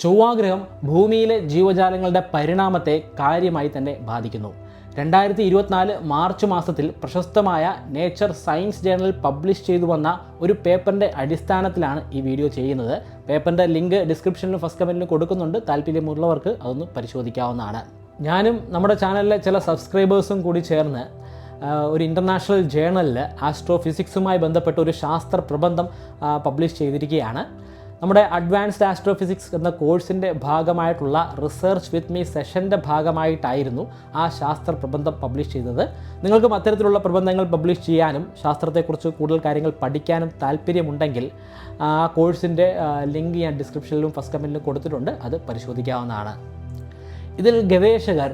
ചൊവ്വാഗ്രഹം ഭൂമിയിലെ ജീവജാലങ്ങളുടെ പരിണാമത്തെ കാര്യമായി തന്നെ ബാധിക്കുന്നു. 2024 മാർച്ച് മാസത്തിൽ പ്രശസ്തമായ നേച്ചർ സയൻസ് ജേർണൽ പബ്ലിഷ് ചെയ്തു വന്ന ഒരു പേപ്പറിൻ്റെ അടിസ്ഥാനത്തിലാണ് ഈ വീഡിയോ ചെയ്യുന്നത്. പേപ്പറിൻ്റെ ലിങ്ക് ഡിസ്ക്രിപ്ഷനിലും ഫസ്റ്റ് കമൻറ്റിലും കൊടുക്കുന്നുണ്ട്. താല്പര്യമുള്ളവർക്ക് അതൊന്ന് പരിശോധിക്കാവുന്നതാണ്. ഞാനും നമ്മുടെ ചാനലിലെ ചില സബ്സ്ക്രൈബേഴ്സും കൂടി ചേർന്ന് ഒരു ഇൻ്റർനാഷണൽ ജേർണലിൽ ആസ്ട്രോഫിസിക്സുമായി ബന്ധപ്പെട്ട ഒരു ശാസ്ത്ര പ്രബന്ധം പബ്ലിഷ് ചെയ്തിരിക്കുകയാണ്. നമ്മുടെ അഡ്വാൻസ്ഡ് ആസ്ട്രോഫിസിക്സ് എന്ന കോഴ്സിൻ്റെ ഭാഗമായിട്ടുള്ള റിസർച്ച് വിത്ത് മീ സെഷൻ്റെ ഭാഗമായിട്ടായിരുന്നു ആ ശാസ്ത്ര പ്രബന്ധം പബ്ലിഷ് ചെയ്തത്. നിങ്ങൾക്കും അത്തരത്തിലുള്ള പ്രബന്ധങ്ങൾ പബ്ലിഷ് ചെയ്യാനും ശാസ്ത്രത്തെക്കുറിച്ച് കൂടുതൽ കാര്യങ്ങൾ പഠിക്കാനും താല്പര്യമുണ്ടെങ്കിൽ ആ കോഴ്സിൻ്റെ ലിങ്ക് ഞാൻ ഡിസ്ക്രിപ്ഷനിലും ഫസ്റ്റ് കമൻറ്റിലും കൊടുത്തിട്ടുണ്ട്. അത് പരിശോധിക്കാവുന്നതാണ്. ഇതിൽ ഗവേഷകർ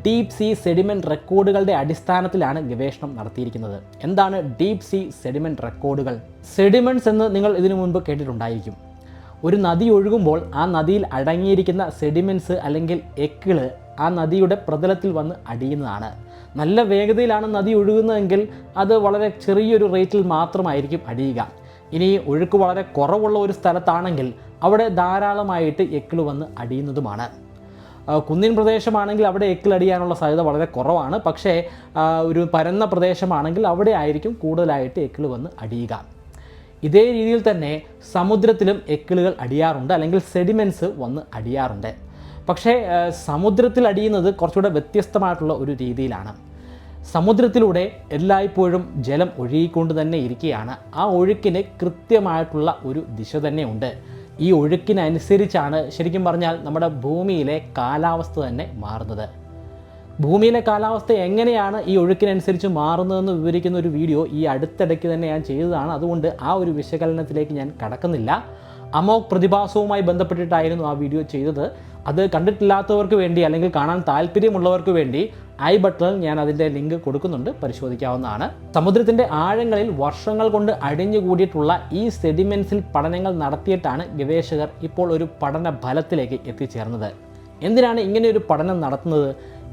ഡീപ് സീ സെഡിമെൻറ്റ് റെക്കോർഡുകളുടെ അടിസ്ഥാനത്തിലാണ് ഗവേഷണം നടത്തിയിരിക്കുന്നത്. എന്താണ് ഡീപ് സീ സെഡിമെൻറ്റ് റെക്കോർഡുകൾ? സെഡിമെൻറ്റ്സ് എന്ന് നിങ്ങൾ ഇതിനു മുൻപ് കേട്ടിട്ടുണ്ടായിരിക്കും. ഒരു നദി ഒഴുകുമ്പോൾ ആ നദിയിൽ അടങ്ങിയിരിക്കുന്ന സെഡിമെൻറ്റ്സ് അല്ലെങ്കിൽ എക്കിള് ആ നദിയുടെ പ്രതലത്തിൽ വന്ന് അടിയുന്നതാണ്. നല്ല വേഗതയിലാണ് നദി ഒഴുകുന്നതെങ്കിൽ അത് വളരെ ചെറിയൊരു റേറ്റിൽ മാത്രമായിരിക്കും അടിയുക. ഇനി ഒഴുക്ക് വളരെ കുറവുള്ള ഒരു സ്ഥലത്താണെങ്കിൽ അവിടെ ധാരാളമായിട്ട് എക്കിള് വന്ന് അടിയുന്നതുമാണ്. കുന്നിൻ പ്രദേശമാണെങ്കിൽ അവിടെ എക്കിലടിയാനുള്ള സാധ്യത വളരെ കുറവാണ്. പക്ഷേ ഒരു പരന്ന പ്രദേശമാണെങ്കിൽ അവിടെ ആയിരിക്കും കൂടുതലായിട്ട് എക്കിള് വന്ന് അടിയുക. ഇതേ രീതിയിൽ തന്നെ സമുദ്രത്തിലും എക്കിളുകൾ അടിയാറുണ്ട്, അല്ലെങ്കിൽ സെഡിമെൻറ്റ്സ് വന്ന് അടിയാറുണ്ട്. പക്ഷേ സമുദ്രത്തിൽ അടിയുന്നത് കുറച്ചുകൂടെ വ്യത്യസ്തമായിട്ടുള്ള ഒരു രീതിയിലാണ്. സമുദ്രത്തിലൂടെ എല്ലായ്പ്പോഴും ജലം ഒഴുകിക്കൊണ്ട് തന്നെ ഇരിക്കുകയാണ്. ആ ഒഴുക്കിന് കൃത്യമായിട്ടുള്ള ഒരു ദിശ തന്നെയുണ്ട്. ഈ ഒഴുക്കിനനുസരിച്ചാണ് ശരിക്കും പറഞ്ഞാൽ നമ്മുടെ ഭൂമിയിലെ കാലാവസ്ഥ തന്നെ മാറുന്നത്. ഭൂമിയിലെ കാലാവസ്ഥ എങ്ങനെയാണ് ഈ ഒഴുക്കിനനുസരിച്ച് മാറുന്നതെന്ന് വിവരിക്കുന്ന ഒരു വീഡിയോ ഈ അടുത്തിടയ്ക്ക് തന്നെ ഞാൻ ചെയ്തതാണ്. അതുകൊണ്ട് ആ ഒരു വിശകലനത്തിലേക്ക് ഞാൻ കടക്കുന്നില്ല. അമോക് പ്രതിഭാസവുമായി ബന്ധപ്പെട്ടിട്ടായിരുന്നു ആ വീഡിയോ ചെയ്തത്. അത് കണ്ടിട്ടില്ലാത്തവർക്ക് വേണ്ടി അല്ലെങ്കിൽ കാണാൻ താല്പര്യമുള്ളവർക്ക് വേണ്ടി ഐ ബട്ടണിൽ ഞാൻ അതിൻ്റെ ലിങ്ക് കൊടുക്കുന്നുണ്ട്, പരിശോധിക്കാവുന്നതാണ്. സമുദ്രത്തിൻ്റെ ആഴങ്ങളിൽ വർഷങ്ങൾ കൊണ്ട് അടിഞ്ഞുകൂടിയിട്ടുള്ള ഈ സെഡിമെൻറ്റ്സിൽ പഠനങ്ങൾ നടത്തിയിട്ടാണ് ഗവേഷകർ ഇപ്പോൾ ഒരു പഠന ഫലത്തിലേക്ക് എത്തിച്ചേർന്നത്. എന്തിനാണ് ഇങ്ങനെ ഒരു പഠനം നടത്തുന്നത്?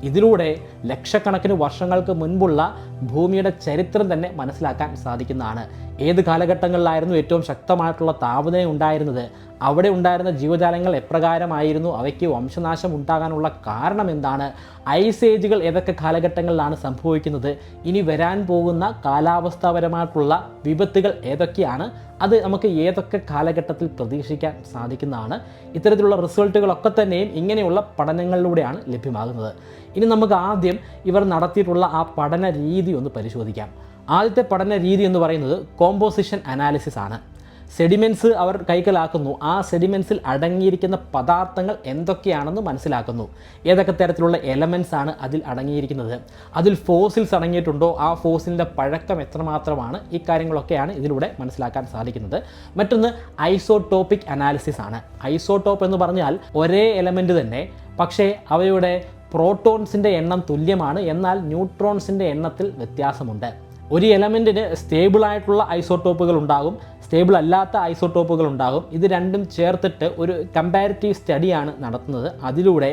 ഇതിലൂടെ ലക്ഷക്കണക്കിന് വർഷങ്ങൾക്ക് മുൻപുള്ള ഭൂമിയുടെ ചരിത്രം തന്നെ മനസ്സിലാക്കാൻ സാധിക്കുന്നതാണ്. ഏത് കാലഘട്ടങ്ങളിലായിരുന്നു ഏറ്റവും ശക്തമായിട്ടുള്ള താപനില ഉണ്ടായിരുന്നത്, അവിടെ ഉണ്ടായിരുന്ന ജീവജാലങ്ങൾ എപ്രകാരമായിരുന്നു, അവയ്ക്ക് വംശനാശം ഉണ്ടാകാനുള്ള കാരണം എന്താണ്, ഐസ് ഏജുകൾ ഏതൊക്കെ കാലഘട്ടങ്ങളിലാണ് സംഭവിക്കുന്നത്, ഇനി വരാൻ പോകുന്ന കാലാവസ്ഥാപരമായിട്ടുള്ള വിപത്തുകൾ ഏതൊക്കെയാണ്, അത് നമുക്ക് ഏതൊക്കെ കാലഘട്ടത്തിൽ പ്രതീക്ഷിക്കാൻ സാധിക്കുന്നതാണ്. ഇത്തരത്തിലുള്ള റിസൾട്ടുകളൊക്കെ തന്നെയും ഇങ്ങനെയുള്ള പഠനങ്ങളിലൂടെയാണ് ലഭ്യമാകുന്നത്. ഇനി നമുക്ക് ആദ്യം ഇവർ നടത്തിയിട്ടുള്ള ആ പഠന രീതി ഒന്ന് പരിശോധിക്കാം. ആദ്യത്തെ പഠന രീതി എന്ന് പറയുന്നത് കോമ്പോസിഷൻ അനാലിസിസ് ആണ്. സെഡിമെൻറ്റ്സ് അവർ കൈക്കലാക്കുന്നു. ആ സെഡിമെൻറ്റ്സിൽ അടങ്ങിയിരിക്കുന്ന പദാർത്ഥങ്ങൾ എന്തൊക്കെയാണെന്ന് മനസ്സിലാക്കുന്നു. ഏതൊക്കെ തരത്തിലുള്ള എലമെൻറ്റ്സ് ആണ് അതിൽ അടങ്ങിയിരിക്കുന്നത്, അതിൽ ഫോസിൽസ് അടങ്ങിയിട്ടുണ്ടോ, ആ ഫോസിലിൻ്റെ പഴക്കം എത്രമാത്രമാണ്, ഈ കാര്യങ്ങളൊക്കെയാണ് ഇതിലൂടെ മനസ്സിലാക്കാൻ സാധിക്കുന്നത്. മറ്റൊന്ന് ഐസോടോപ്പിക് അനാലിസിസ് ആണ്. ഐസോടോപ്പ് എന്ന് പറഞ്ഞാൽ ഒരേ എലമെൻറ്റ് തന്നെ, പക്ഷേ അവയുടെ പ്രോട്ടോൺസിൻ്റെ എണ്ണം തുല്യമാണ്, എന്നാൽ ന്യൂട്രോൺസിൻ്റെ എണ്ണത്തിൽ വ്യത്യാസമുണ്ട്. ഒരു എലമെൻറ്റിന് സ്റ്റേബിളായിട്ടുള്ള ഐസോടോപ്പുകൾ ഉണ്ടാകും, സ്റ്റേബിൾ അല്ലാത്ത ഐസോടോപ്പുകൾ ഉണ്ടാകും. ഇത് രണ്ടും ചേർത്തിട്ട് ഒരു കമ്പാരിറ്റീവ് സ്റ്റഡിയാണ് നടത്തുന്നത്. അതിലൂടെ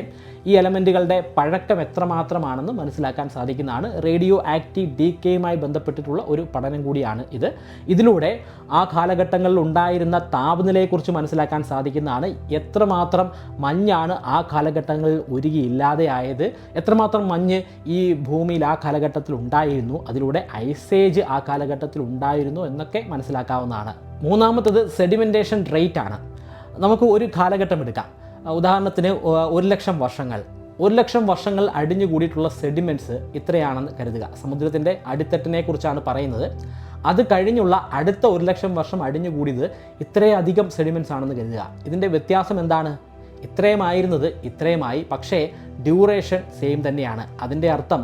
ഈ എലമെൻറ്റുകളുടെ പഴക്കം എത്രമാത്രമാണെന്ന് മനസ്സിലാക്കാൻ സാധിക്കുന്നതാണ്. റേഡിയോ ആക്റ്റീവ് ഡീക്കേയുമായി ബന്ധപ്പെട്ടിട്ടുള്ള ഒരു പഠനം കൂടിയാണ് ഇത്. ഇതിലൂടെ ആ കാലഘട്ടങ്ങളിൽ ഉണ്ടായിരുന്ന താപനിലയെക്കുറിച്ച് മനസ്സിലാക്കാൻ സാധിക്കുന്നതാണ്. എത്രമാത്രം മഞ്ഞാണ് ആ കാലഘട്ടങ്ങളിൽ ഉരുകിയില്ലാതെയായത്, എത്രമാത്രം മഞ്ഞ് ഈ ഭൂമിയിൽ ആ കാലഘട്ടത്തിൽ ഉണ്ടായിരുന്നു, അതിലൂടെ ഐസേജ് ആ കാലഘട്ടത്തിൽ ഉണ്ടായിരുന്നു എന്നൊക്കെ മനസ്സിലാക്കാവുന്നതാണ്. മൂന്നാമത്തത് സെഡിമെൻറ്റേഷൻ റേറ്റ് ആണ്. നമുക്ക് ഒരു കാലഘട്ടം എടുക്കാം. ഉദാഹരണത്തിന് 1,00,000 വർഷങ്ങൾ. 1,00,000 വർഷങ്ങൾ അടിഞ്ഞുകൂടിയിട്ടുള്ള സെഡിമെൻറ്റ്സ് ഇത്രയാണെന്ന് കരുതുക. സമുദ്രത്തിൻ്റെ അടിത്തട്ടിനെ കുറിച്ചാണ് പറയുന്നത്. അത് കഴിഞ്ഞുള്ള അടുത്ത 1,00,000 വർഷം അടിഞ്ഞുകൂടിയത് ഇത്രയധികം സെഡിമെൻറ്റ്സ് ആണെന്ന് കരുതുക. ഇതിൻ്റെ വ്യത്യാസം എന്താണ്? ഇത്രയുമായിരുന്നത് ഇത്രയുമായി, പക്ഷേ ഡ്യൂറേഷൻ സെയിം തന്നെയാണ്. അതിൻ്റെ അർത്ഥം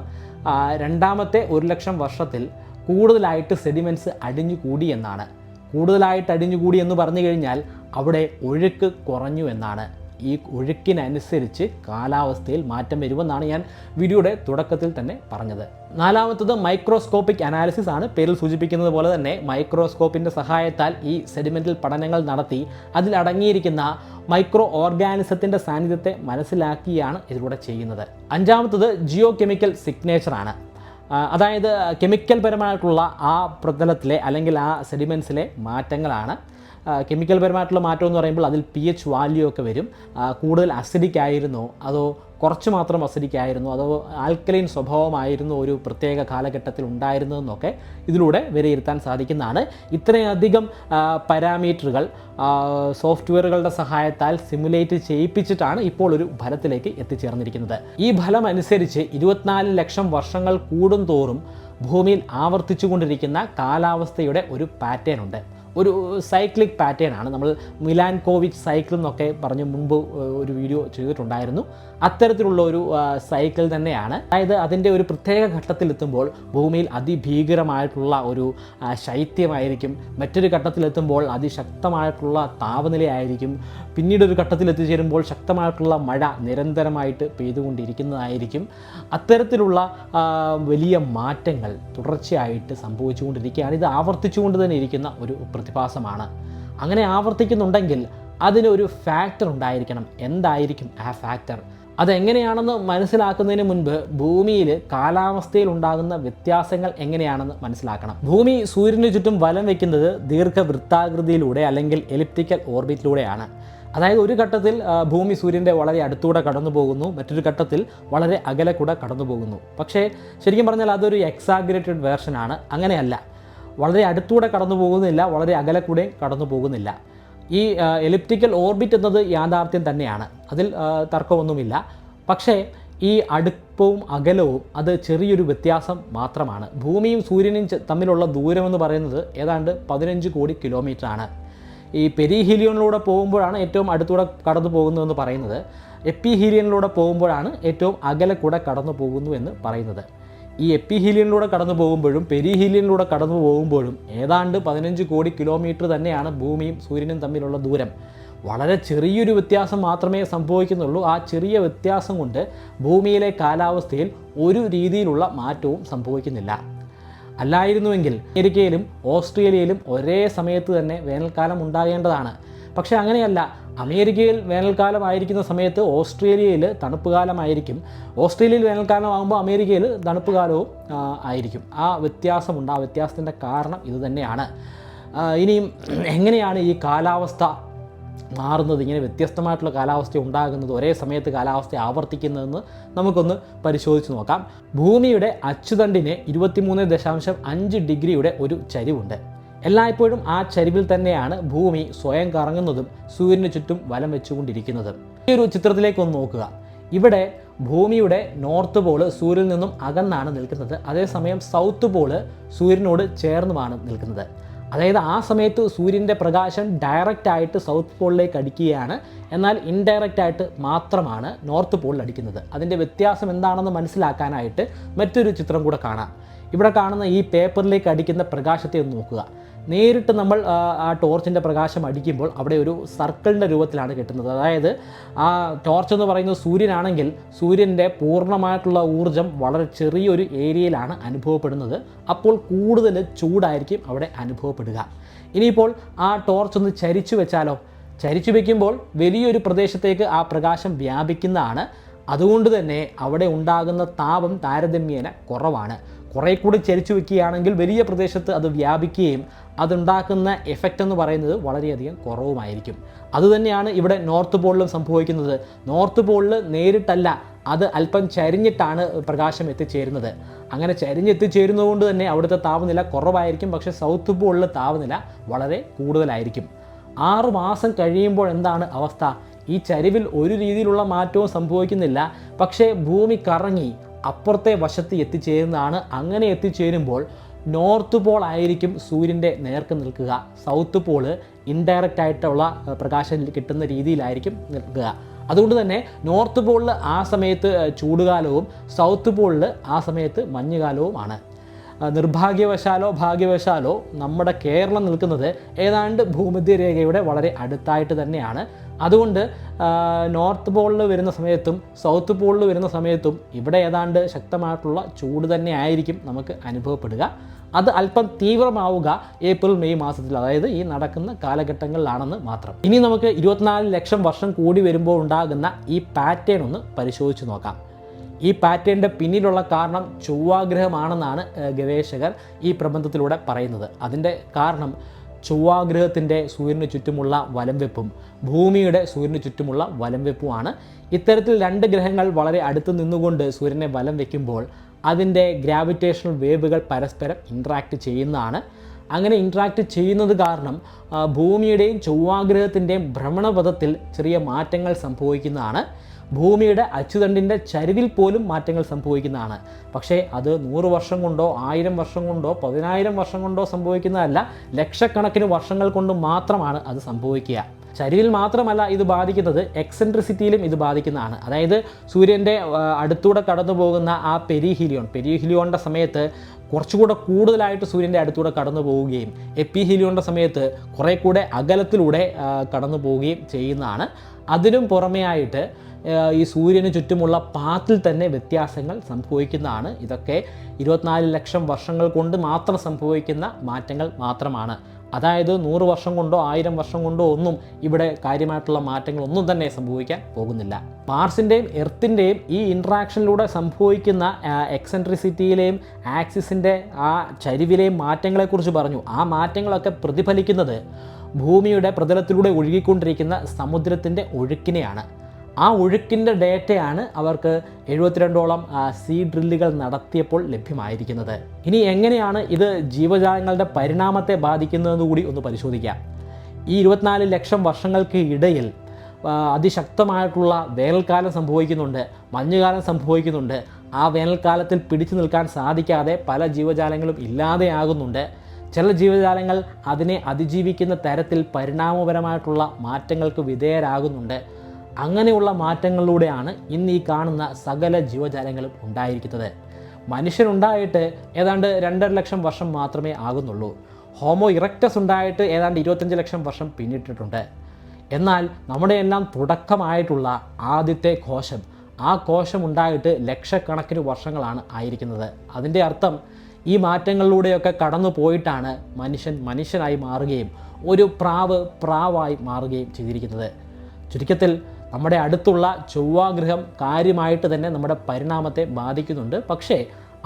രണ്ടാമത്തെ 1,00,000 വർഷത്തിൽ കൂടുതലായിട്ട് സെഡിമെൻറ്റ്സ് അടിഞ്ഞുകൂടി എന്നാണ്. കൂടുതലായിട്ട് അടിഞ്ഞുകൂടി എന്ന് പറഞ്ഞു കഴിഞ്ഞാൽ അവിടെ ഒഴുക്ക് കുറഞ്ഞു എന്നാണ്. ഈ ഒഴുക്കിനനുസരിച്ച് കാലാവസ്ഥയിൽ മാറ്റം വരുമെന്നാണ് ഞാൻ വീഡിയോയുടെ തുടക്കത്തിൽ തന്നെ പറഞ്ഞത്. നാലാമത്തത് മൈക്രോസ്കോപ്പിക് അനാലിസിസ് ആണ്. പേരിൽ സൂചിപ്പിക്കുന്നത് പോലെ തന്നെ മൈക്രോസ്കോപ്പിൻ്റെ സഹായത്താൽ ഈ സെഡിമെൻ്റൽ പഠനങ്ങൾ നടത്തി അതിൽ അടങ്ങിയിരിക്കുന്ന മൈക്രോ ഓർഗാനിസത്തിൻ്റെ സാന്നിധ്യത്തെ മനസ്സിലാക്കിയാണ് ഇതിലൂടെ ചെയ്യുന്നത്. അഞ്ചാമത്തത് ജിയോ കെമിക്കൽ സിഗ്നേച്ചറാണ്. അതായത് കെമിക്കൽ പരമായിട്ടുള്ള ആ പ്രതലത്തിലെ അല്ലെങ്കിൽ ആ സെഡിമെൻറ്റ്സിലെ മാറ്റങ്ങളാണ്. കെമിക്കൽ പരമായിട്ടുള്ള മാറ്റം എന്ന് പറയുമ്പോൾ അതിൽ pH വാല്യൂ ഒക്കെ വരും. കൂടുതൽ അസിഡിക് ആയിരുന്നോ അതോ കുറച്ച് മാത്രം അസിഡിക് ആയിരുന്നു അതോ ആൽക്കലൈൻ സ്വഭാവമായിരുന്നു ഒരു പ്രത്യേക കാലഘട്ടത്തിൽ ഉണ്ടായിരുന്നതെന്നൊക്കെ ഇതിലൂടെ വിലയിരുത്താൻ സാധിക്കുന്നതാണ്. ഇത്രയധികം പാരാമീറ്ററുകൾ സോഫ്റ്റ്വെയറുകളുടെ സഹായത്താൽ സിമുലേറ്റ് ചെയ്യിപ്പിച്ചിട്ടാണ് ഇപ്പോൾ ഒരു ഫലത്തിലേക്ക് എത്തിച്ചേർന്നിരിക്കുന്നത്. ഈ ഫലം അനുസരിച്ച് 24 ലക്ഷം വർഷങ്ങൾ കൂടുന്തോറും ഭൂമിയിൽ ആവർത്തിച്ചുകൊണ്ടിരിക്കുന്ന കാലാവസ്ഥയുടെ ഒരു പാറ്റേൺ ഉണ്ട്. ഒരു സൈക്ലിക് പാറ്റേൺ ആണ്. നമ്മൾ മിലാൻകോവിച്ച് സൈക്കിൾ എന്നൊക്കെ പറഞ്ഞ് മുമ്പ് ഒരു വീഡിയോ ചെയ്തിട്ടുണ്ടായിരുന്നു. അത്തരത്തിലുള്ള ഒരു സൈക്കിൾ തന്നെയാണ്. അതായത് അതിൻ്റെ ഒരു പ്രത്യേക ഘട്ടത്തിലെത്തുമ്പോൾ ഭൂമിയിൽ അതിഭീകരമായിട്ടുള്ള ഒരു ശൈത്യമായിരിക്കും, മറ്റൊരു ഘട്ടത്തിലെത്തുമ്പോൾ അതിശക്തമായിട്ടുള്ള താപനിലയായിരിക്കും, പിന്നീട് ഒരു ഘട്ടത്തിൽ എത്തിച്ചേരുമ്പോൾ ശക്തമായിട്ടുള്ള മഴ നിരന്തരമായിട്ട് പെയ്തുകൊണ്ടിരിക്കുന്നതായിരിക്കും. അത്തരത്തിലുള്ള വലിയ മാറ്റങ്ങൾ തുടർച്ചയായിട്ട് സംഭവിച്ചുകൊണ്ടിരിക്കുകയാണ്. ഇത് ആവർത്തിച്ചുകൊണ്ട് തന്നെ ഇരിക്കുന്ന ഒരു പ്രതിഭാസമാണ്. അങ്ങനെ ആവർത്തിക്കുന്നുണ്ടെങ്കിൽ അതിനൊരു ഫാക്ടർ ഉണ്ടായിരിക്കണം. എന്തായിരിക്കും ആ ഫാക്ടർ? അതെങ്ങനെയാണെന്ന് മനസ്സിലാക്കുന്നതിന് മുൻപ് ഭൂമിയിൽ കാലാവസ്ഥയിൽ ഉണ്ടാകുന്ന വ്യത്യാസങ്ങൾ എങ്ങനെയാണെന്ന് മനസ്സിലാക്കണം. ഭൂമി സൂര്യന് ചുറ്റും വലം വയ്ക്കുന്നത് ദീർഘവൃത്താകൃതിയിലൂടെ അല്ലെങ്കിൽ എലിപ്റ്റിക്കൽ ഓർബിറ്റിലൂടെയാണ്. അതായത് ഒരു ഘട്ടത്തിൽ ഭൂമി സൂര്യൻ്റെ വളരെ അടുത്തൂടെ കടന്നു പോകുന്നു, മറ്റൊരു ഘട്ടത്തിൽ വളരെ അകലെ കൂടെ കടന്നു പോകുന്നു. പക്ഷേ ശരിക്കും പറഞ്ഞാൽ അതൊരു എക്സാഗ്രേറ്റഡ് വേർഷനാണ്. അങ്ങനെയല്ല, വളരെ അടുത്തൂടെ കടന്നു പോകുന്നില്ല, വളരെ അകലെ കൂടെ കടന്നു പോകുന്നില്ല. ഈ എലിപ്റ്റിക്കൽ ഓർബിറ്റ് എന്നത് യാഥാർത്ഥ്യം തന്നെയാണ്, അതിൽ തർക്കമൊന്നുമില്ല. പക്ഷേ ഈ അടുപ്പവും അകലവും അത് ചെറിയൊരു വ്യത്യാസം മാത്രമാണ്. ഭൂമിയും സൂര്യനും തമ്മിലുള്ള ദൂരമെന്ന് പറയുന്നത് ഏതാണ്ട് 15 കോടി കിലോമീറ്ററാണ്. ഈ പെരിഹീലിയനിലൂടെ പോകുമ്പോഴാണ് ഏറ്റവും അടുത്തൂടെ കടന്നു പോകുന്നതെന്ന് പറയുന്നത്. എപ്പിഹീലിയനിലൂടെ പോകുമ്പോഴാണ് ഏറ്റവും അകലെ കൂടെ കടന്നു പോകുന്നു എന്ന് പറയുന്നത്. ഈ എപ്പിഹീലിയനിലൂടെ കടന്നു പോകുമ്പോഴും പെരിഹീലിയനിലൂടെ കടന്നു പോകുമ്പോഴും ഏതാണ്ട് 15 കോടി കിലോമീറ്റർ തന്നെയാണ് ഭൂമിയും സൂര്യനും തമ്മിലുള്ള ദൂരം. വളരെ ചെറിയൊരു വ്യത്യാസം മാത്രമേ സംഭവിക്കുന്നുള്ളൂ. ആ ചെറിയ വ്യത്യാസം കൊണ്ട് ഭൂമിയിലെ കാലാവസ്ഥയിൽ ഒരു രീതിയിലുള്ള മാറ്റവും സംഭവിക്കുന്നില്ല. അല്ലായിരുന്നുവെങ്കിൽ അമേരിക്കയിലും ഓസ്ട്രേലിയയിലും ഒരേ സമയത്ത് തന്നെ വേനൽക്കാലം ഉണ്ടാകേണ്ടതാണ്. പക്ഷേ അങ്ങനെയല്ല. അമേരിക്കയിൽ വേനൽക്കാലമായിരിക്കുന്ന സമയത്ത് ഓസ്ട്രേലിയയിൽ തണുപ്പ് കാലമായിരിക്കും. ഓസ്ട്രേലിയയിൽ വേനൽക്കാലമാകുമ്പോൾ അമേരിക്കയിൽ തണുപ്പ് കാലവും ആയിരിക്കും. ആ വ്യത്യാസമുണ്ട്. ആ വ്യത്യാസത്തിൻ്റെ കാരണം ഇത് തന്നെയാണ്. ഇനിയും എങ്ങനെയാണ് ഈ കാലാവസ്ഥ മാറുന്നത്, ഇങ്ങനെ വ്യത്യസ്തമായിട്ടുള്ള കാലാവസ്ഥ ഉണ്ടാകുന്നത്, ഒരേ സമയത്ത് കാലാവസ്ഥ ആവർത്തിക്കുന്നതെന്ന് നമുക്കൊന്ന് പരിശോധിച്ച് നോക്കാം. ഭൂമിയുടെ അച്ചുതണ്ടിന് 23.5 ഡിഗ്രിയുടെ ഒരു ചരിവുണ്ട്. എല്ലായ്പ്പോഴും ആ ചരിവിൽ തന്നെയാണ് ഭൂമി സ്വയം കറങ്ങുന്നതും സൂര്യന് ചുറ്റും വലം വെച്ചുകൊണ്ടിരിക്കുന്നതും. ഈ ഒരു ചിത്രത്തിലേക്ക് ഒന്ന് നോക്കുക. ഇവിടെ ഭൂമിയുടെ നോർത്ത് പോള് സൂര്യനിൽ നിന്നും അകന്നാണ് നിൽക്കുന്നത്. അതേസമയം സൗത്ത് പോള് സൂര്യനോട് ചേർന്നുമാണ് നിൽക്കുന്നത്. അതായത് ആ സമയത്ത് സൂര്യൻ്റെ പ്രകാശം ഡയറക്റ്റായിട്ട് സൗത്ത് പോളിലേക്ക് അടിക്കുകയാണ്, എന്നാൽ ഇൻഡയറക്റ്റായിട്ട് മാത്രമാണ് നോർത്ത് പോളിൽ അടിക്കുന്നത്. അതിൻ്റെ വ്യത്യാസം എന്താണെന്ന് മനസ്സിലാക്കാനായിട്ട് മറ്റൊരു ചിത്രം കൂടെ കാണാം. ഇവിടെ കാണുന്ന ഈ പേപ്പറിലേക്ക് അടിക്കുന്ന പ്രകാശത്തെ ഒന്ന് നോക്കുക. നേരിട്ട് നമ്മൾ ആ ടോർച്ചിൻ്റെ പ്രകാശം അടിക്കുമ്പോൾ അവിടെ ഒരു സർക്കിളിൻ്റെ രൂപത്തിലാണ് കിട്ടുന്നത്. അതായത് ആ ടോർച്ച് എന്ന് പറയുന്നത് സൂര്യനാണെങ്കിൽ സൂര്യൻ്റെ പൂർണ്ണമായിട്ടുള്ള ഊർജ്ജം വളരെ ചെറിയൊരു ഏരിയയിലാണ് അനുഭവപ്പെടുന്നത്. അപ്പോൾ കൂടുതൽ ചൂടായിരിക്കും അവിടെ അനുഭവപ്പെടുക. ഇനിയിപ്പോൾ ആ ടോർച്ച് ഒന്ന് ചരിച്ചു വെച്ചാലോ? ചരിച്ചു വയ്ക്കുമ്പോൾ വലിയൊരു പ്രദേശത്തേക്ക് ആ പ്രകാശം വ്യാപിക്കുന്നതാണ്. അതുകൊണ്ട് തന്നെ അവിടെ ഉണ്ടാകുന്ന താപം താരതമ്യേന കുറവാണ്. കുറേ കൂടി ചരിച്ചു വയ്ക്കുകയാണെങ്കിൽ വലിയ പ്രദേശത്ത് അത് വ്യാപിക്കുകയും അതുണ്ടാക്കുന്ന എഫക്റ്റ് എന്ന് പറയുന്നത് വളരെയധികം കുറവുമായിരിക്കും. അതുതന്നെയാണ് ഇവിടെ നോർത്ത് പോളിലും സംഭവിക്കുന്നത്. നോർത്ത് പോളിൽ നേരിട്ടല്ല, അത് അല്പം ചരിഞ്ഞിട്ടാണ് പ്രകാശം എത്തിച്ചേരുന്നത്. അങ്ങനെ ചരിഞ്ഞെത്തിച്ചേരുന്നതുകൊണ്ട് തന്നെ അവിടുത്തെ താപനില കുറവായിരിക്കും. പക്ഷേ സൗത്ത് പോളിൽ താപനില വളരെ കൂടുതലായിരിക്കും. 6 മാസം കഴിയുമ്പോൾ എന്താണ് അവസ്ഥ? ഈ ചരിവിൽ ഒരു രീതിയിലുള്ള മാറ്റവും സംഭവിക്കുന്നില്ല. പക്ഷേ ഭൂമി കറങ്ങി അപ്പുറത്തെ വശത്ത് എത്തിച്ചേരുന്നതാണ്. അങ്ങനെ എത്തിച്ചേരുമ്പോൾ നോർത്ത് പോൾ ആയിരിക്കും സൂര്യൻ്റെ നേർക്ക് നിൽക്കുക. സൗത്ത് പോള് ഇൻഡയറക്റ്റ് ആയിട്ടുള്ള പ്രകാശം കിട്ടുന്ന രീതിയിലായിരിക്കും നിൽക്കുക. അതുകൊണ്ട് തന്നെ നോർത്ത് പോളിൽ ആ സമയത്ത് ചൂടുകാലവും സൗത്ത് പോളിൽ ആ സമയത്ത് മഞ്ഞുകാലവുമാണ്. നിർഭാഗ്യവശാലോ ഭാഗ്യവശാലോ നമ്മുടെ കേരളം നിൽക്കുന്നത് ഏതാണ്ട് ഭൂമധ്യരേഖയുടെ വളരെ അടുത്തായിട്ട് തന്നെയാണ്. അതുകൊണ്ട് നോർത്ത് പോളിൽ വരുന്ന സമയത്തും സൗത്ത് പോളിൽ വരുന്ന സമയത്തും ഇവിടെ ഏതാണ്ട് ശക്തമായിട്ടുള്ള ചൂട് തന്നെ ആയിരിക്കും നമുക്ക് അനുഭവപ്പെടുക. അത് അല്പം തീവ്രമാവുക ഏപ്രിൽ മെയ് മാസത്തിൽ, അതായത് ഈ നടക്കുന്ന കാലഘട്ടങ്ങളിലാണെന്ന് മാത്രം. ഇനി നമുക്ക് 24 ലക്ഷം വർഷം കൂടി വരുമ്പോൾ ഉണ്ടാകുന്ന ഈ പാറ്റേൺ ഒന്ന് പരിശോധിച്ച് നോക്കാം. ഈ പാറ്റേണിൻ്റെ പിന്നിലുള്ള കാരണം ചൊവ്വാഗ്രഹമാണെന്നാണ് ഗവേഷകർ ഈ പ്രബന്ധത്തിലൂടെ പറയുന്നത്. അതിൻ്റെ കാരണം ചൊവ്വാഗ്രഹത്തിൻ്റെ സൂര്യന് ചുറ്റുമുള്ള വലംവെപ്പും ഭൂമിയുടെ സൂര്യന് ചുറ്റുമുള്ള വലംവെപ്പുമാണ്. ഇത്തരത്തിൽ 2 ഗ്രഹങ്ങൾ വളരെ അടുത്ത് നിന്നുകൊണ്ട് സൂര്യനെ വലം വയ്ക്കുമ്പോൾ അതിൻ്റെ ഗ്രാവിറ്റേഷണൽ വേവുകൾ പരസ്പരം ഇൻട്രാക്ട് ചെയ്യുന്നതാണ്. അങ്ങനെ ഇൻട്രാക്ട് ചെയ്യുന്നത് കാരണം ഭൂമിയുടെയും ചൊവ്വാഗ്രഹത്തിൻ്റെയും ഭ്രമണപഥത്തിൽ ചെറിയ മാറ്റങ്ങൾ സംഭവിക്കുന്നതാണ്. ഭൂമിയുടെ അച്ചുതണ്ടിൻ്റെ ചരിവിൽ പോലും മാറ്റങ്ങൾ സംഭവിക്കുന്നതാണ്. പക്ഷേ അത് 100 വർഷം കൊണ്ടോ 1000 വർഷം കൊണ്ടോ 10000 വർഷം കൊണ്ടോ സംഭവിക്കുന്നതല്ല, ലക്ഷക്കണക്കിന് വർഷങ്ങൾ കൊണ്ട് മാത്രമാണ് അത് സംഭവിക്കുക. ചരിവിൽ മാത്രമല്ല ഇത് ബാധിക്കുന്നത്, എക്സെൻട്രിസിറ്റിയിലും ഇത് ബാധിക്കുന്നതാണ്. അതായത് സൂര്യൻ്റെ അടുത്തൂടെ കടന്നു പോകുന്ന ആ പെരിഹീലിയോണിൻ്റെ സമയത്ത് കുറച്ചുകൂടെ കൂടുതലായിട്ട് സൂര്യൻ്റെ അടുത്തൂടെ കടന്നു പോവുകയും എപ്പിഹീലിയോണിൻ്റെ സമയത്ത് കുറേ കൂടെ അകലത്തിലൂടെ കടന്നു പോവുകയും ചെയ്യുന്നതാണ്. അതിനും പുറമേ ആയിട്ട് ഈ സൂര്യന് ചുറ്റുമുള്ള പാത്തിൽ തന്നെ വ്യത്യാസങ്ങൾ സംഭവിക്കുന്നതാണ്. ഇതൊക്കെ 24 ലക്ഷം വർഷങ്ങൾ കൊണ്ട് മാത്രം സംഭവിക്കുന്ന മാറ്റങ്ങൾ മാത്രമാണ്. അതായത് 100 വർഷം കൊണ്ടോ 1000 വർഷം കൊണ്ടോ ഒന്നും ഇവിടെ കാര്യമായിട്ടുള്ള മാറ്റങ്ങളൊന്നും തന്നെ സംഭവിക്കാൻ പോകുന്നില്ല. മാർസിൻ്റെയും എർത്തിൻ്റെയും ഈ ഇൻട്രാക്ഷനിലൂടെ സംഭവിക്കുന്ന എക്സെൻട്രിസിറ്റിയിലെയും ആക്സിസിൻ്റെ ആ ചരിവിലെയും മാറ്റങ്ങളെക്കുറിച്ച് പറഞ്ഞു. ആ മാറ്റങ്ങളൊക്കെ പ്രതിഫലിക്കുന്നത് ഭൂമിയുടെ പ്രതലത്തിലൂടെ ഒഴുകിക്കൊണ്ടിരിക്കുന്ന സമുദ്രത്തിൻ്റെ ഒഴുക്കിനെയാണ്. ആ ഒഴുക്കിൻ്റെ ഡേറ്റയാണ് അവർക്ക് 72ഓളം സീ ഡ്രില്ലുകൾ നടത്തിയപ്പോൾ ലഭ്യമായിരിക്കുന്നത്. ഇനി എങ്ങനെയാണ് ഇത് ജീവജാലങ്ങളുടെ പരിണാമത്തെ ബാധിക്കുന്നതെന്ന് കൂടി ഒന്ന് പരിശോധിക്കാം. ഈ 24 ലക്ഷം വർഷങ്ങൾക്ക് ഇടയിൽ അതിശക്തമായിട്ടുള്ള വേനൽക്കാലം സംഭവിക്കുന്നുണ്ട്, മഞ്ഞുകാലം സംഭവിക്കുന്നുണ്ട്. ആ വേനൽക്കാലത്തിൽ പിടിച്ചു നിൽക്കാൻ സാധിക്കാതെ പല ജീവജാലങ്ങളും ഇല്ലാതെയാകുന്നുണ്ട്. ചില ജീവജാലങ്ങൾ അതിനെ അതിജീവിക്കുന്ന തരത്തിൽ പരിണാമപരമായിട്ടുള്ള മാറ്റങ്ങൾക്ക് വിധേയരാകുന്നുണ്ട്. അങ്ങനെയുള്ള മാറ്റങ്ങളിലൂടെയാണ് ഇന്ന് ഈ കാണുന്ന സകല ജീവജാലങ്ങളും ഉണ്ടായിരിക്കുന്നത്. മനുഷ്യനുണ്ടായിട്ട് ഏതാണ്ട് 2.5 ലക്ഷം വർഷം മാത്രമേ ആകുന്നുള്ളൂ. ഹോമോ ഇറക്ടസ് ഉണ്ടായിട്ട് ഏതാണ്ട് 25 ലക്ഷം വർഷം പിന്നിട്ടിട്ടുണ്ട്. എന്നാൽ നമ്മുടെ എല്ലാം തുടക്കമായിട്ടുള്ള ആദ്യത്തെ കോശം, ആ കോശം ഉണ്ടായിട്ട് ലക്ഷക്കണക്കിന് വർഷങ്ങളാണ് ആയിരിക്കുന്നത്. അതിൻ്റെ അർത്ഥം ഈ മാറ്റങ്ങളിലൂടെയൊക്കെ കടന്നു പോയിട്ടാണ് മനുഷ്യനായി മാറുകയും ഒരു പ്രാവായി മാറുകയും ചെയ്തിരിക്കുന്നത്. ചുരുക്കത്തിൽ നമ്മുടെ അടുത്തുള്ള ചൊവ്വാഗ്രഹം കാര്യമായിട്ട് തന്നെ നമ്മുടെ പരിണാമത്തെ ബാധിക്കുന്നുണ്ട്. പക്ഷേ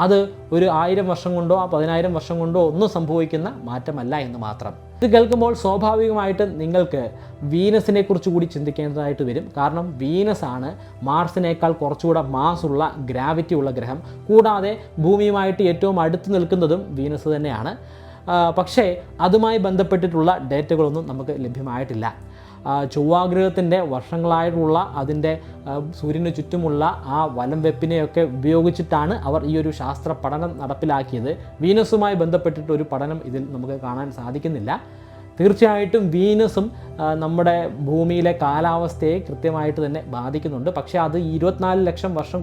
അത് ഒരു 1000 വർഷം കൊണ്ടോ 10000 വർഷം കൊണ്ടോ ഒന്നും സംഭവിക്കുന്ന മാറ്റമല്ല എന്ന് മാത്രം. ഇത് കേൾക്കുമ്പോൾ സ്വാഭാവികമായിട്ടും നിങ്ങൾക്ക് വീനസിനെ കുറിച്ച് കൂടി ചിന്തിക്കേണ്ടതായിട്ട് വരും. കാരണം വീനസ് ആണ് മാർസിനേക്കാൾ കുറച്ചുകൂടെ മാസുള്ള ഗ്രാവിറ്റി ഉള്ള ഗ്രഹം. കൂടാതെ ഭൂമിയുമായിട്ട് ഏറ്റവും അടുത്ത് നിൽക്കുന്നതും വീനസ് തന്നെയാണ്. പക്ഷേ അതുമായി ബന്ധപ്പെട്ടിട്ടുള്ള ഡേറ്റകളൊന്നും നമുക്ക് ലഭ്യമായിട്ടില്ല. ചൊവ്വാഗ്രഹത്തിൻ്റെ വർഷങ്ങളായിട്ടുള്ള അതിൻ്റെ സൂര്യന് ചുറ്റുമുള്ള ആ വലം വെപ്പിനെയൊക്കെ ഉപയോഗിച്ചിട്ടാണ് അവർ ഈ ഒരു ശാസ്ത്ര പഠനം നടപ്പിലാക്കിയത്. വീനസുമായി ബന്ധപ്പെട്ടിട്ട് ഒരു പഠനം ഇതിൽ നമുക്ക് കാണാൻ സാധിക്കുന്നില്ല. തീർച്ചയായിട്ടും വീനസും നമ്മുടെ ഭൂമിയിലെ കാലാവസ്ഥയെ കൃത്യമായിട്ട് തന്നെ ബാധിക്കുന്നുണ്ട്. പക്ഷേ അത് 24 ലക്ഷം വർഷം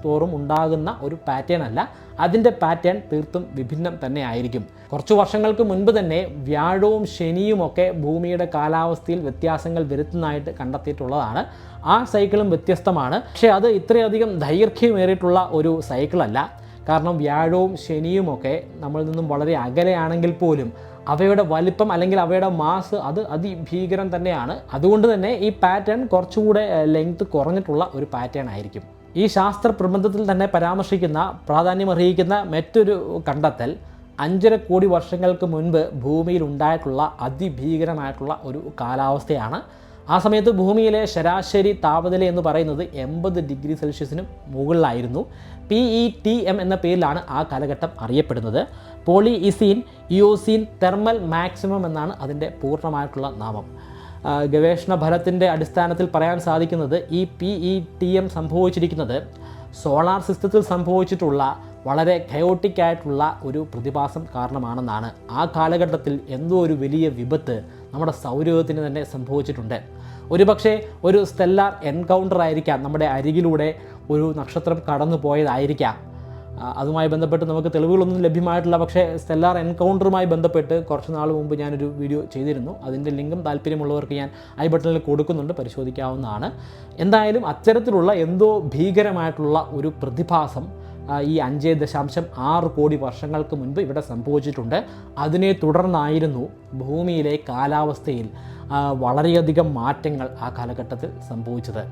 തോറും ഉണ്ടാകുന്ന ഒരു പാറ്റേൺ അല്ല. അതിൻ്റെ പാറ്റേൺ തീർത്തും വിഭിന്നം തന്നെ ആയിരിക്കും. കുറച്ച് വർഷങ്ങൾക്ക് മുൻപ് തന്നെ വ്യാഴവും ശനിയുമൊക്കെ ഭൂമിയുടെ കാലാവസ്ഥയിൽ വ്യത്യാസങ്ങൾ വരുത്തുന്നതായിട്ട് കണ്ടെത്തിയിട്ടുള്ളതാണ്. ആ സൈക്കിളും വ്യത്യസ്തമാണ്. പക്ഷേ അത് ഇത്രയധികം ദൈർഘ്യമേറിയിട്ടുള്ള ഒരു സൈക്കിളല്ല. കാരണം വ്യാഴവും ശനിയുമൊക്കെ നമ്മളിൽ നിന്നും വളരെ അകലെയാണെങ്കിൽ പോലും അവയുടെ വലിപ്പം അല്ലെങ്കിൽ അവയുടെ മാസ് അത് അതിഭീകരം തന്നെയാണ്. അതുകൊണ്ട് തന്നെ ഈ പാറ്റേൺ കുറച്ചുകൂടെ ലെങ്ത് കുറഞ്ഞിട്ടുള്ള ഒരു പാറ്റേൺ ആയിരിക്കും. ഈ ശാസ്ത്ര പ്രബന്ധത്തിൽ തന്നെ പരാമർശിക്കുന്ന പ്രാധാന്യമർഹിക്കുന്ന മറ്റൊരു കണ്ടെത്തൽ 5.5 കോടി വർഷങ്ങൾക്ക് മുൻപ് ഭൂമിയിൽ ഉണ്ടായിട്ടുള്ള അതിഭീകരമായിട്ടുള്ള ഒരു കാലാവസ്ഥയാണ്. ആ സമയത്ത് ഭൂമിയിലെ ശരാശരി താപനില എന്ന് പറയുന്നത് 80 ഡിഗ്രി സെൽഷ്യസിനും മുകളിലായിരുന്നു. PETM എന്ന പേരിലാണ് ആ കാലഘട്ടം അറിയപ്പെടുന്നത്. പോളിഇസീൻ ഇയോസീൻ തെർമൽ മാക്സിമം എന്നാണ് അതിൻ്റെ പൂർണ്ണമായിട്ടുള്ള നാമം. ഗവേഷണ ഫലത്തിൻ്റെ അടിസ്ഥാനത്തിൽ പറയാൻ സാധിക്കുന്നത് ഈ PETM സംഭവിച്ചിരിക്കുന്നത് സോളാർ സിസ്റ്റത്തിൽ സംഭവിച്ചിട്ടുള്ള വളരെ കയോട്ടിക് ആയിട്ടുള്ള ഒരു പ്രതിഭാസം കാരണമാണെന്നാണ്. ആ കാലഘട്ടത്തിൽ എന്തോ ഒരു വലിയ വിപത്ത് നമ്മുടെ സൗരയൂഥത്തിന് തന്നെ സംഭവിച്ചിട്ടുണ്ട്. ഒരുപക്ഷെ ഒരു സ്റ്റെല്ലാർ എൻകൗണ്ടർ ആയിരിക്കാം, നമ്മുടെ അരികിലൂടെ ഒരു നക്ഷത്രം കടന്നു പോയതായിരിക്കാം. അതുമായി ബന്ധപ്പെട്ട് നമുക്ക് തെളിവുകളൊന്നും ലഭ്യമായിട്ടില്ല. പക്ഷേ സ്റ്റെല്ലാർ എൻകൗണ്ടറുമായി ബന്ധപ്പെട്ട് കുറച്ച് നാൾ മുമ്പ് ഞാനൊരു വീഡിയോ ചെയ്തിരുന്നു. അതിൻ്റെ ലിങ്കും താല്പര്യമുള്ളവർക്ക് ഞാൻ ഐ ബട്ടണിൽ കൊടുക്കുന്നുണ്ട്, പരിശോധിക്കാവുന്നതാണ്. എന്തായാലും അത്തരത്തിലുള്ള എന്തോ ഭീകരമായിട്ടുള്ള ഒരു പ്രതിഭാസം ഈ 5.6 കോടി വർഷങ്ങൾക്ക് മുൻപ് ഇവിടെ സംഭവിച്ചിട്ടുണ്ട്. അതിനെ തുടർന്നായിരുന്നു ഭൂമിയിലെ കാലാവസ്ഥയിൽ വളരെയധികം മാറ്റങ്ങൾ ആ കാലഘട്ടത്തിൽ സംഭവിച്ചത്.